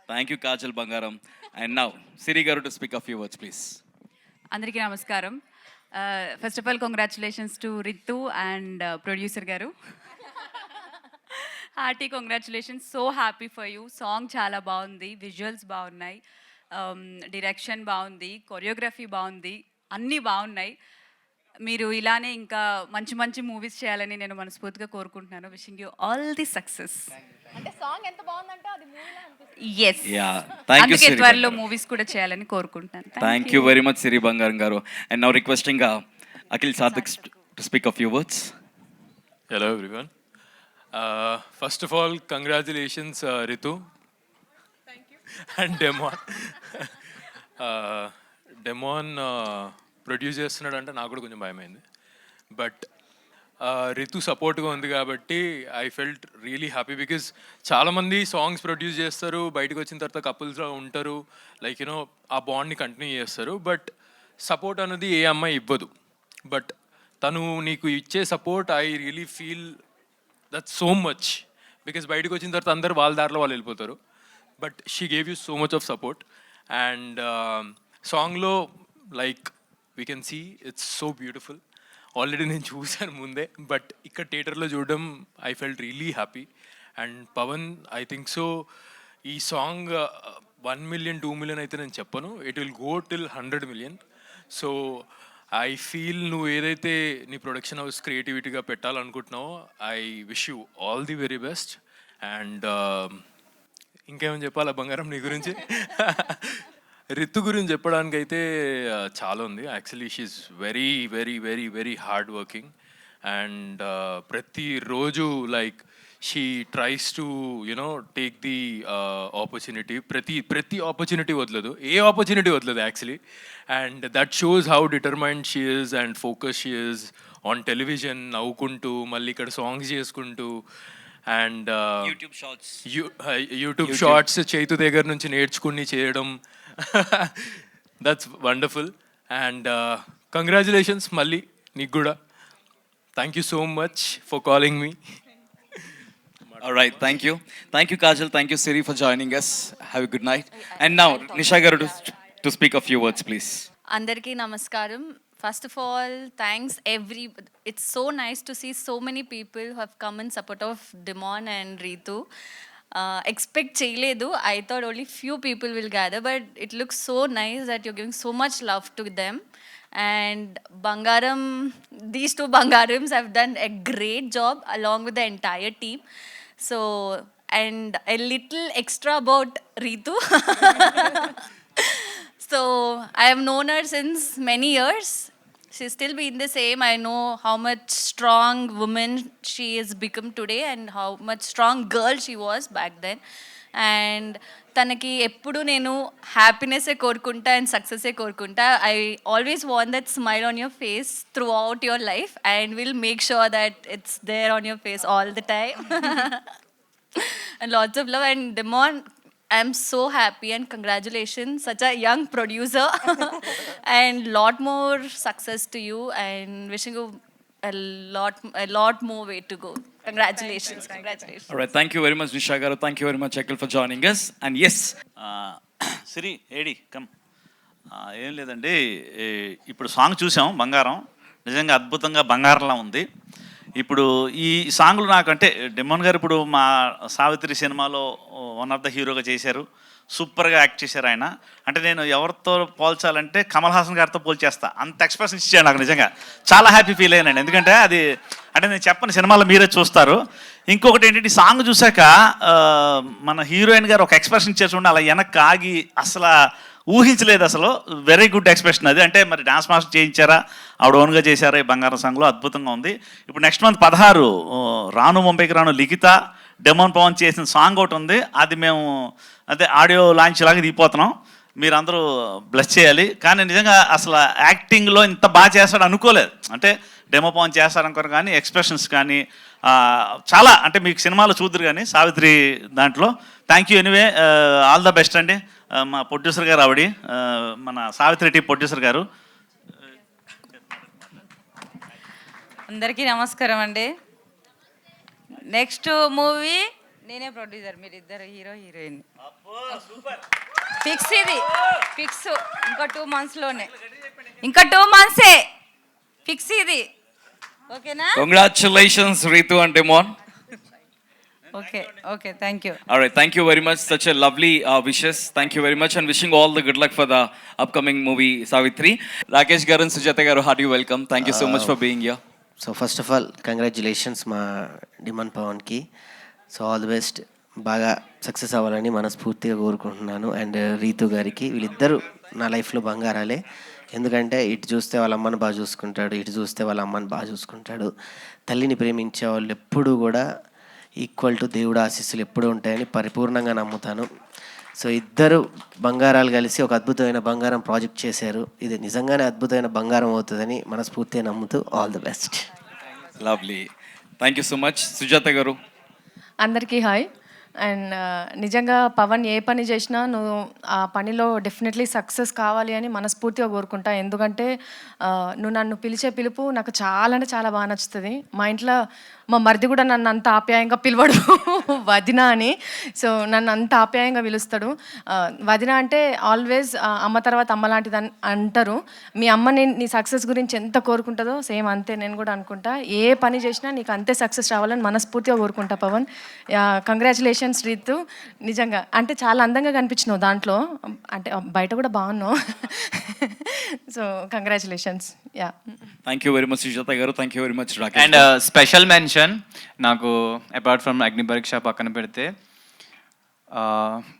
Thank you Kajal Bangaram. And now Siri గారు to speak a few words please. అందరికీ నమస్కారం. First of all congratulations to Ritu and producer గారు. Hearty congratulations, so happy for you. Song చాలా బాగుంది, విజువల్స్ బాగున్నాయి, డైరెక్షన్ బాగుంది, కొరియోగ్రఫీ బాగుంది, అన్నీ బాగున్నాయి. మీరు ఇలానే ఇంకా మంచి మంచి మూవీస్ చేయాలని నేను మనస్ఫూర్తిగా కోరుకుంటున్నాను. Wishing you all the success. అంటే సాంగ్ ఎంత బాగుందంటే అది మూవీలో అనిపిస్తుంది. yes, thank you. అందుకే త్వరలో మూవీస్ కూడా చేయాలని కోరుకుంటున్నాను. థ్యాంక్ యూ వెరీ మచ్ సిరి బంగారం గారు. And now requesting Akhil Sarthak to speak a few words. Hello everyone. First of all, congratulations Ritu. Thank you. And Demon. Demon produce చేస్తున్నాడు అంటే నాకు కూడా కొంచెం భయమైంది, బట్ రితు సపోర్ట్గా ఉంది కాబట్టి I felt really happy. Because చాలామంది సాంగ్స్ ప్రొడ్యూస్ చేస్తారు, బయటకు వచ్చిన తర్వాత కపుల్స్లో ఉంటారు, లైక్ యూనో ఆ బాండ్ని కంటిన్యూ చేస్తారు, బట్ సపోర్ట్ అనేది ఏ అమ్మాయి ఇవ్వదు. బట్ తను నీకు ఇచ్చే support I really feel that so much. Because బయటకు వచ్చిన తర్వాత అందరు వాళ్ళ దారిలో వాళ్ళు వెళ్ళిపోతారు, but she gave you so much of support. And సాంగ్లో like we can see it's so beautiful. Already నేను చూశాను ముందే, బట్ ఇక్కడ థియేటర్లో చూడడం I felt really happy. And Pavan, I think so ఈ సాంగ్ 1 million 2 million అయితే నేను చెప్పను, it will go till 100 million. So I feel నువ్వు ఏదైతే నీ ప్రొడక్షన్ హౌస్ క్రియేటివిటీగా పెట్టాలనుకుంటున్నావో I wish you all the very best. And ఇంకేమని చెప్పాలా బంగారం నీ గురించి? రితు గురించి చెప్పడానికి అయితే చాలా ఉంది. Actually she's very very very very hard working and ప్రతిరోజు like she tries to you know take the opportunity. ప్రతి ఆపర్చునిటీ వదలదు, ఏ ఆపర్చునిటీ వదలదు actually. And that shows how determined she is and focus she is on television, నవ్వుకుంటూ మళ్ళీ ఇక్కడ songs చేసుకుంటూ and YouTube shorts Chaitu దగ్గర నుంచి నేర్చుకుని చేయడం. దట్స్ వండర్ఫుల్ అండ్ కంగ్రాచులేషన్స్ మళ్ళీ నీకు కూడా. Thank you so much for calling me. All right, thank you. Thank you, Kajal. Thank you, Siri, for joining us. Have a good night. And now, Nisha Garu to speak a few words, please. అందరికీ నమస్కారం. First of all thanks it's so nice to see so many people who have come in support of Demon and Ritu. Expect చేయలేదు. I thought only few people will gather, but it looks so nice that you're giving so much love to them. And Bangaram, these two Bangarams have done a great job along with the entire team. So, and a little extra about Ritu. So, I have known her since many years. She's still been the same. I know how much strong woman she has become today and how much strong girl she was back then. And తనకి ఎప్పుడు నేను హ్యాపీనెస్సే కోరుకుంటా and సక్సెస్సే కోరుకుంటా. I always want that smile on your face throughout your life and will make sure that it's there on your face all the time. And lots of love and Demon, I am so happy and congratulations, such a young producer. And lot more success to you and wishing you a lot more way to go. Congratulations. Congratulations. All right, thank you very much, Nisha Garu. Thank you very much, Akhil, for joining us. And yes, Siri AD come. ఏం లేదండి, ఇప్పుడు song చూసాం బంగారం, నిజంగా అద్భుతంగా బంగారంలా ఉంది. ఇప్పుడు ఈ సాంగ్లు నాకంటే డిమోన్ గారు ఇప్పుడు మా సావిత్రి సినిమాలో వన్ ఆఫ్ ద హీరోగా చేశారు, సూపర్గా యాక్ట్ చేశారు ఆయన. అంటే నేను ఎవరితో పోల్చాలంటే కమల్ హాసన్ గారితో పోల్చేస్తా, అంత ఎక్స్ప్రెషన్ ఇచ్చాను. నాకు నిజంగా చాలా హ్యాపీ ఫీల్ అయ్యానండి, ఎందుకంటే అది అంటే నేను చెప్పని సినిమాలో మీరే చూస్తారు. ఇంకొకటి ఏంటంటే ఈ సాంగ్ చూశాక మన హీరోయిన్ గారు ఒక ఎక్స్ప్రెషన్ ఇచ్చారు చూడండి, అలా వెనక్కి ఆగి అసలు ఊహించలేదు అసలు. వెరీ గుడ్ ఎక్స్ప్రెషన్ అది. అంటే మరి డాన్స్ మాస్టర్ చేయించారా, ఆవిడ ఓన్గా చేశారా ఈ బంగారం సాంగ్లో, అద్భుతంగా ఉంది. ఇప్పుడు నెక్స్ట్ మంత్ 16 రాను ముంబైకి రాను లిఖిత డెమోన్ పవన్ చేసిన సాంగ్ ఒకటి ఉంది, అది మేము అదే ఆడియో లాంచ్ లాగా దిగిపోతున్నాం. మీరందరూ బ్లెస్ చేయాలి. కానీ నిజంగా అసలు యాక్టింగ్లో ఇంత బాగా చేస్తాడు అనుకోలేదు. అంటే డెమో పవన్ చేస్తారనుకోరు కానీ ఎక్స్ప్రెషన్స్ కానీ చాలా, అంటే మీకు సినిమాలో చూద్దరు కానీ సావిత్రి దాంట్లో. Thank you anyway, all the best అండి. మా ప్రొడ్యూసర్ గారు ఆవిడ, మన సావిత్రి టీ ప్రొడ్యూసర్ గారు. అందరికీ నమస్కారం అండి. నెక్స్ట్ మూవీ నేనే ప్రొడ్యూసర్, మీరు ఇద్దరు హీరో హీరోయిన్. ఫిక్స్, ఇది ఫిక్స్. ఇంకా 2 monthsలోనే, ఇంకా 2 monthsే ఫిక్స్ ఇది. ఓకేనా? congratulations, Ritu and Demon. Okay, thank you. All right, thank you very much. Such a lovely wishes. Thank you very much and wishing all the good luck for the upcoming movie Savitri. Rakesh Garu and Sujata Garu, hearty welcome. Thank you so much for being here. So first of all congratulations మా డిమాన్ పవన్కి. So all the best, బాగా success అవ్వాలని మనస్ఫూర్తిగా కోరుకుంటున్నాను. And Ritu గారికి, వీళ్ళిద్దరూ నా లైఫ్లో బంగారాలే. ఎందుకంటే ఇటు చూస్తే వాళ్ళ అమ్మని బాగా చూసుకుంటాడు, ఇటు చూస్తే వాళ్ళ అమ్మని బాగా చూసుకుంటాడు. తల్లిని ప్రేమించే వాళ్ళు ఎప్పుడూ కూడా ఈక్వల్ టు దేవుడు ఆశీస్సులు ఎప్పుడూ ఉంటాయని పరిపూర్ణంగా నమ్ముతాను. సో ఇద్దరు బంగారాలు కలిసి ఒక అద్భుతమైన బంగారం ప్రాజెక్ట్ చేశారు. ఇది నిజంగానే అద్భుతమైన బంగారం అవుతుందని మనస్ఫూర్తిగా నమ్ముతూ all the best. Lovely, thank you so much. Sujatha గారు. అందరికీ హాయ్. అండ్ నిజంగా పవన్ ఏ పని చేసినా నువ్వు ఆ పనిలో డెఫినెట్లీ సక్సెస్ కావాలి అని మనస్ఫూర్తిగా కోరుకుంటా. ఎందుకంటే నువ్వు నన్ను పిలిచే పిలుపు నాకు చాలా అంటే చాలా బాగా నచ్చుతుంది. మా ఇంట్లో మా మరిది కూడా నన్ను అంత ఆప్యాయంగా పిలవడు వదిన అని. సో నన్ను అంత ఆప్యాయంగా పిలుస్తాడు. వదిన అంటే ఆల్వేస్ అమ్మ తర్వాత అమ్మ లాంటిది అంటారు. మీ అమ్మ నీ సక్సెస్ గురించి ఎంత కోరుకుంటుందో సేమ్ అంతే నేను కూడా అనుకుంటా. ఏ పని చేసినా నీకు అంతే సక్సెస్ రావాలని మనస్ఫూర్తిగా కోరుకుంటా పవన్. కంగ్రాచులేషన్స్ రీతు, నిజంగా అంటే చాలా అందంగా కనిపించినావు దాంట్లో, అంటే బయట కూడా బాగున్నావు. So congratulations. Yeah, thank you very much Sujatha గారు. Thank you very much Rakesh. And special mention నాకు, అపార్ట్ ఫ్రమ్ అగ్ని పరీక్ష పక్కన పెడితే,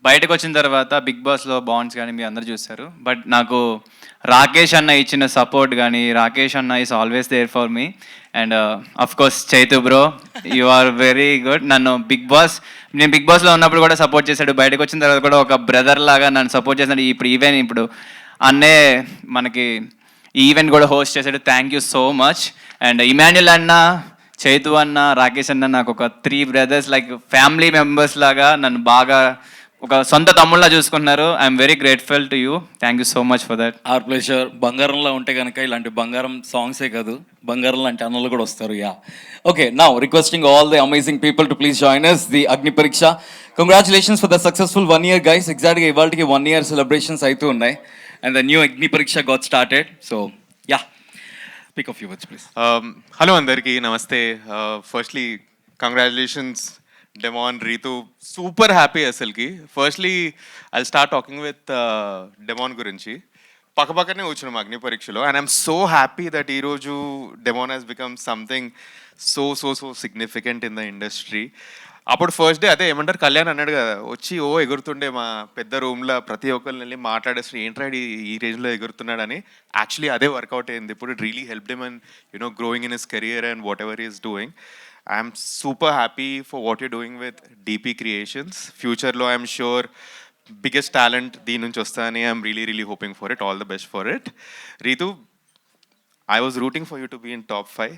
బయటకు వచ్చిన తర్వాత బిగ్ బాస్లో బాండ్స్ కానీ మీరు అందరు చూస్తారు, బట్ నాకు రాకేష్ అన్న ఇచ్చిన సపోర్ట్ కానీ, రాకేష్ అన్న is always there for me. And of course Chaitu bro, you are very good. నేను బిగ్ బాస్లో ఉన్నప్పుడు కూడా సపోర్ట్ చేశాడు, బయటకు వచ్చిన తర్వాత కూడా ఒక బ్రదర్ లాగా నన్ను సపోర్ట్ చేశాడు. ఇప్పుడు అన్నే మనకి ఈ ఈవెంట్ కూడా హోస్ట్ చేశాడు. Thank you so much. And Emmanuel అన్న, చైతు అన్న, రాకేష్ అన్న నాకు ఒక 3 బ్రదర్స్ లైక్ ఫ్యామిలీ మెంబర్స్ లాగా నన్ను బాగా ఒక సొంత తమ్ముళ్ళ చూసుకుంటున్నారు. I'm very grateful to you. Thank you so much for that. Our pleasure. బంగారంలో ఉంటే కనుక ఇలాంటి బంగారం సాంగ్సే కాదు, బంగారం లాంటి అన్నలు కూడా వస్తారు. Yeah, okay. Now requesting all the amazing people to please join us the అగ్ని పరీక్ష. Congratulations for the successful 1 year guys. ఎగ్జాక్ట్గా ఇవాళకి 1 year సెలబ్రేషన్స్ అవుతూ ఉన్నాయి and the new Agni Pariksha got started. So yeah, pick of your words please. Hello అందరికీ నమస్తే. Firstly congratulations Demon, Ritu. Super happy అసలుకి. Firstly I start talking with Demon గురించి. పక్కపక్కనే వచ్చినాం అగ్ని పరీక్షలో and I'm so happy that ఈరోజు Demon has become something so so so significant in the industry. అప్పుడు first day అదే ఏమంటారు, కళ్యాణ్ అన్నాడు కదా, వచ్చి ఎగురుతుండే మా పెద్ద రూమ్లో ప్రతి ఒక్కరిని వెళ్ళి మాట్లాడేసి ఏంట్రా ఈ రేంజ్లో ఎగురుతున్నాడని. యాక్చువల్లీ అదే వర్కౌట్ అయింది. ఇప్పుడు it really help him and you know growing in his career and whatever is doing. I'm super happy for what you doing with DP creations. ఫ్యూచర్లో ఐఎమ్ షూర్ బిగ్గెస్ట్ టాలెంట్ దీని నుంచి వస్తాయని I'm really hoping for it. All the best for it. Ritu, I was rooting for you to be in top 5,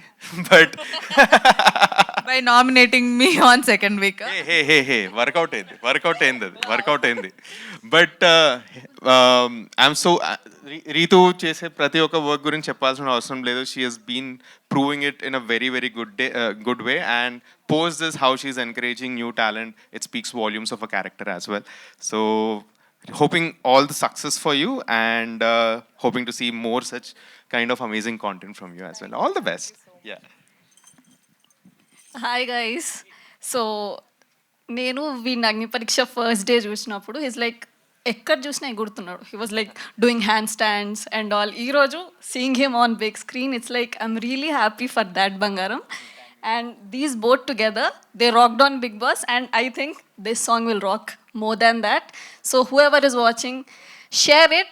but by nominating me on second week. Hey, workout అయింది. But I'm so Ritu చేసే ప్రతి ఒక్క work గురించి చెప్పాల్సిన అవసరం లేదు. She has been proving it in a very good way, and post this how she's encouraging new talent. It speaks volumes of a character as well. So hoping all the success for you and hoping to see more such kind of amazing content from you as well. All the best. Yeah. Hi guys. So నేను వీడిని Agni Pariksha first day చూసినప్పుడు he's like ఎక్కడ చూసినా ఎగురుతున్నాడు. He was like doing handstands and all. ఈరోజు seeing him on big screen, it's like I'm really happy for that Bangaram. And these both together, they rocked on Big Boss, and I think this song will rock more than that. So whoever is watching, share it,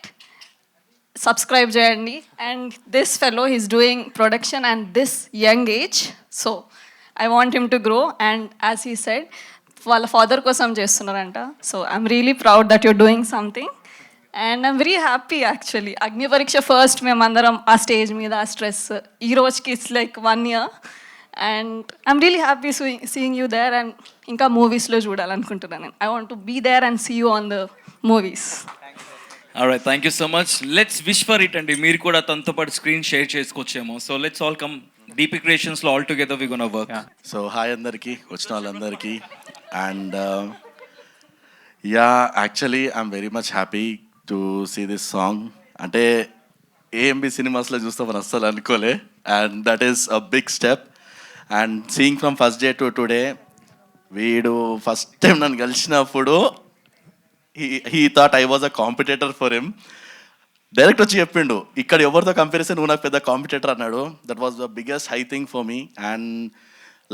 subscribe cheyandi. And this fellow, he's doing production and this young age, so I want him to grow. And as he said, వాళ్ళ father కోసం చేస్తున్నారంట. So I'm really proud that you're doing something and I'm very happy actually. Agni Pariksha first మేమందరం ఆ stage మీద ఆ stress, ఈ రోజుకి it's like 1 year. And I'm really happy seeing you there, and ఇంకా మూవీస్లో చూడాలనుకుంటున్నాను. I want to be there and see you on the movies. Alright, thank you so much. Let's wish for it అండి. మీరు కూడా తనతో పాటు screen share చేసుకోవచ్చేమో. So let's all come DP క్రియేషన్స్లో all together we gonna work. So hi అందరికీ, వచ్చిన వాళ్ళందరికీ. And yeah, actually I'm very much happy to see this song. అంటే ఏఎంబి సినిమాస్లో చూస్తామని అస్సలు అనుకోలే, and that is a big step. And seeing from first day to today, వీడు first time నన్ను కలిసినప్పుడు he thought I was a competitor for him. Direct వచ్చి చెప్పిండు, ఇక్కడ ఎవరితో కంపారిజన్ నువ్వు నాకు పెద్ద కాంపిటేటర్ అన్నాడు. That was the biggest high thing for me. అండ్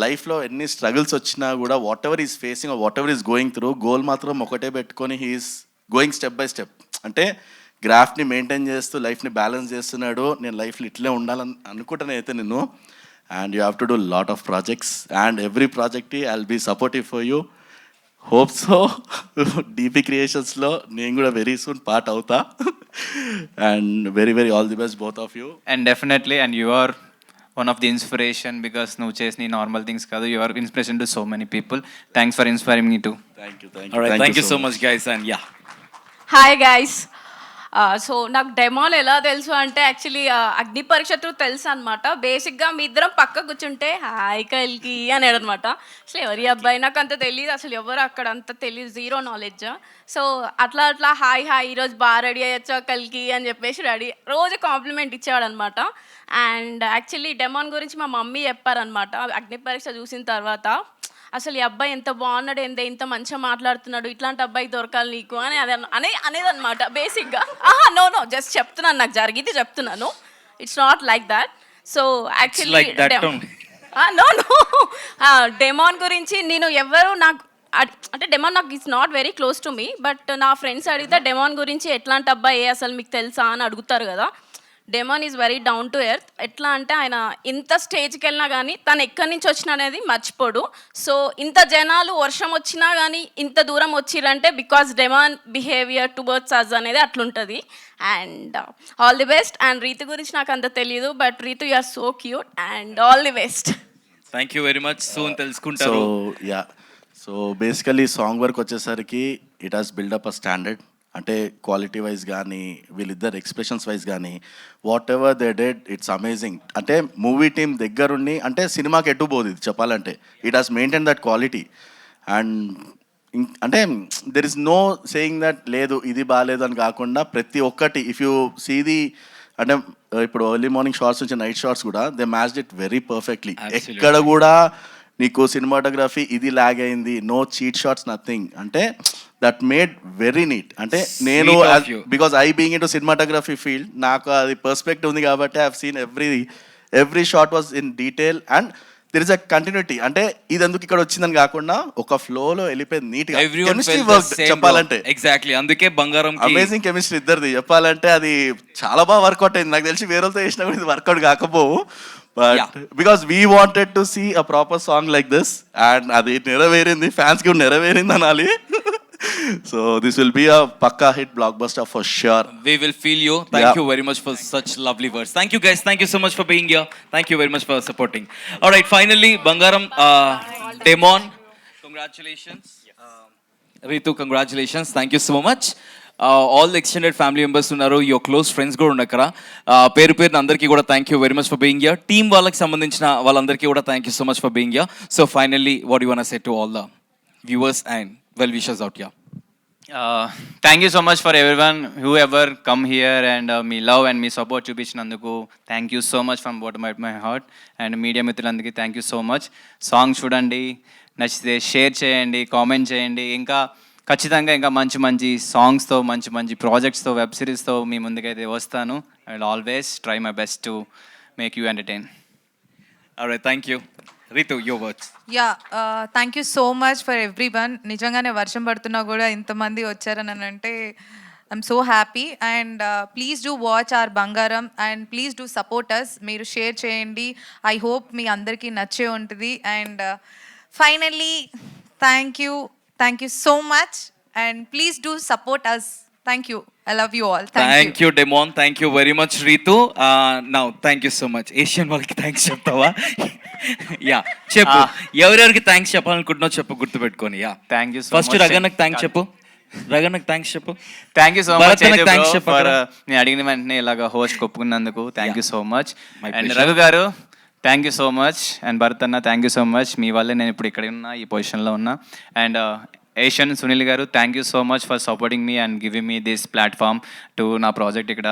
లైఫ్లో ఎన్ని స్ట్రగుల్స్ వచ్చినా కూడా whatever is facing, whatever is going through, goal మాత్రం ఒకటే పెట్టుకొని he's going step by step. అంటే గ్రాఫ్ని మెయింటైన్ చేస్తూ లైఫ్ని బ్యాలెన్స్ చేస్తున్నాడు. నేను లైఫ్లో ఇట్లే ఉండాలని అనుకుంటాను అయితే నేను. And you have to do a lot of projects, and every project I'll be supportive for you. Hope so. DP Creations lo nenu kuda very soon part avta. And very all the best both of you. And definitely, and you are one of the inspiration because nu chesni normal things kadu. You are inspiration to so many people. Thanks for inspiring me too. Thank you. Alright, thank you so much guys. And yeah, hi guys. So నాకు demon ఎలా తెలుసు అంటే actually Agni పరీక్ష through తెలుసు అనమాట. బేసిక్గా మీ ఇద్దరం పక్క కూర్చుంటే హాయ్ కల్కి అనేడు అనమాట. అసలు ఎవరి అబ్బాయి నాకు అంత తెలియదు, అసలు ఎవరు అక్కడ అంత తెలియదు, జీరో నాలెడ్జ్. సో అట్లా హాయ్ ఈరోజు బాగా రెడీ అయ్యొచ్చా కల్కి అని చెప్పేసి రోజు కాంప్లిమెంట్ ఇచ్చేవాడు అనమాట. అండ్ యాక్చువల్లీ డెమోన్ గురించి మా మమ్మీ చెప్పారనమాట అగ్ని పరీక్ష చూసిన తర్వాత. అసలు ఈ అబ్బాయి ఎంత బాగున్నాడు, ఇంత మంచిగా మాట్లాడుతున్నాడు, ఇట్లాంటి అబ్బాయి దొరకాలి నీకు అని అనేదన్నమాట బేసిక్గా. నో జస్ట్ చెప్తున్నాను, నాకు జరిగింది చెప్తున్నాను. It's not like that. So actually no Demon గురించి నేను ఎవరు నాకు అంటే డెమాన్ నాకు it's not very close to me, but నా ఫ్రెండ్స్ అడిగితే డెమాన్ గురించి ఎట్లాంటి అబ్బాయి అసలు మీకు తెలుసా అని అడుగుతారు కదా. Demon is very down to earth. ఎట్లా అంటే ఆయన ఇంత స్టేజ్కి వెళ్ళినా కానీ తను ఎక్కడి నుంచి వచ్చినా అనేది మర్చిపోడు. సో ఇంత జనాలు వర్షం వచ్చినా కానీ ఇంత దూరం వచ్చిరంటే because Demon behaviour towards us అనేది అట్లుంటుంది. And all the best. And Ritu గురించి నాకు అంత తెలియదు, but Ritu you are so cute and all the best. Thank you very much. Soon తెలుసుకుంటారు. సో బేసికలీ సాంగ్ వర్క్ వచ్చేసరికి it has build up a standard. అంటే quality wise కానీ వీళ్ళిద్దరు ఎక్స్ప్రెషన్స్ వైజ్ కానీ whatever they did it's amazing. అంటే movie team దగ్గరుండి అంటే సినిమాకి ఎటు పోదు ఇది చెప్పాలంటే. It has maintain that quality. And అంటే there is no saying that లేదు ఇది బాగాలేదు అని కాకుండా ప్రతి ఒక్కటి ఇఫ్ యూ సీ ది అంటే ఇప్పుడు ఎర్లీ మార్నింగ్ షార్ట్స్ నుంచి నైట్ షార్ట్స్ కూడా they matched it very perfectly. ఎక్కడ కూడా నీకు సినిమాటోగ్రఫీ ఇది ల్యాగ్ అయింది, నో చీట్ షాట్స్, నథింగ్. అంటే దట్ మేడ్ వెరీ నీట్. అంటే నేను because I being in to cinematography field నాకు అది పర్స్పెక్టివ్ ఉంది కాబట్టి I have seen every shot was in detail and there is a continuity. అంటే ఇది ఎందుకు ఇక్కడ వచ్చిందని కాకుండా ఒక ఫ్లోలో వెళ్ళిపోయింది నీట్ గా. కెమిస్ట్రీ వర్క్ చెప్పాలంటే ఎగ్జాక్ట్లీ అందుకే బంగారం అమేజింగ్ కెమిస్ట్రీ ఇద్దరిది చెప్పాలంటే అది చాలా బాగా వర్కౌట్ అయింది. నాకు తెలిసి వేరేతో చేసినా కూడా ఇది వర్కౌట్ కాకపోవు. But because we wanted to see a proper song like this and అది నెరవేరింది, ఫ్యాన్స్ కి నెరవేరింది అనాలి. So this will be a pakka hit blockbuster for sure. We will feel you. Thank you very much for such lovely words. Thank you guys. Thank you so much for being here. Thank you very much for supporting. All right, finally Bangaram, Demon, congratulations. Ritu, congratulations. Thank you so much. All the extended family members unnaru, your close friends kuda unnakara. Peru andarki kuda thank you very much for being here. Team vallaki sambandhinchina vallandarki kuda thank you so much for being here. So finally, what do you want to say to all the viewers and well wishers out here? Thank you so much for everyone whoever come here and మీ love and మీ support చూపించినందుకు thank you so much from bottom of my heart. And media మిత్రులందరికీ thank you so much. Song చూడండి, నచ్చితే share చేయండి, comment చేయండి. ఇంకా ఖచ్చితంగా ఇంకా మంచి మంచి సాంగ్స్తో మంచి మంచి ప్రాజెక్ట్స్తో వెబ్ సిరీస్తో మీ ముందుకైతే వస్తాను. I will always try my best to make you entertain. Alright, thank you. Ritu, your words. Thank you so much for everyone. నిజంగానే వర్షం పడుతున్నా కూడా ఇంతమంది వచ్చారని అంటే I'm so happy. And please do watch our Bangaram and please do support us. మీరు share చేయండి. I hope మీ అందరికీ నచ్చే ఉంటుంది. And finally thank you so much and please do support us. Thank you. I love you all. Thank you, Demon. Thank you very much, Ritu. Now, thank you so much. Asian వాళ్ళకి thanks చెప్తావా? Yeah చెప్పు. ఎవరెవరికి thanks చెప్పాలనుకుంటున్నావు చెప్పు, గుర్తుపెట్టుకొని. Yeah thank you so much. First రగన్నకు thanks చెప్పు. రగన్నకు థ్యాంక్స్ చెప్పు. Thank you so much thanks చెప్పు. నేను అడిగిన వెంటనే ఇలాగ హోస్ట్ ఒప్పుకున్నందుకు thank you so much. And Raghu గారు thank you so much. And Bharat అన్న థ్యాంక్ యూ సో మచ్. మీ వల్లే నేను ఇప్పుడు ఇక్కడ ఉన్నా, ఈ పొజిషన్లో ఉన్నా. అండ్ ఏషియన్ సునీల్ గారు thank you so much for supporting me and giving me this platform to నా ప్రాజెక్ట్ ఇక్కడ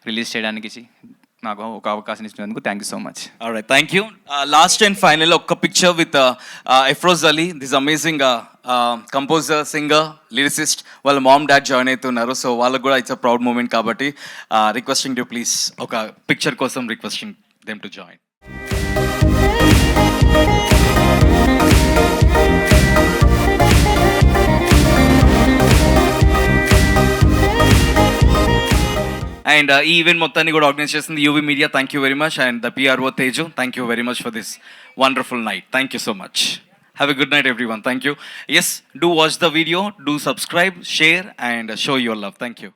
రిలీజ్ చేయడానికి నాకు ఒక అవకాశం ఇచ్చినందుకు thank you so much. Alright, thank you. Last and final ఒక picture with Afroz Ali, this amazing composer, singer, lyricist. వాళ్ళ mom dad join అవుతున్నారు. సో వాళ్ళకు కూడా ఇట్స్ అ ప్రౌడ్ మూమెంట్ కాబట్టి రిక్వెస్టింగ్ టు ప్లీజ్ ఒక పిక్చర్ కోసం requesting them to join. And ఈ event మొత్తాన్ని కూడా ఆర్గనైజ్ చేసింది UV media. Thank you very much. And the PRO Teju, thank you very much for this wonderful night. Thank you so much. Have a good night everyone. Thank you. Yes, do watch the video, do subscribe, share and show your love. Thank you.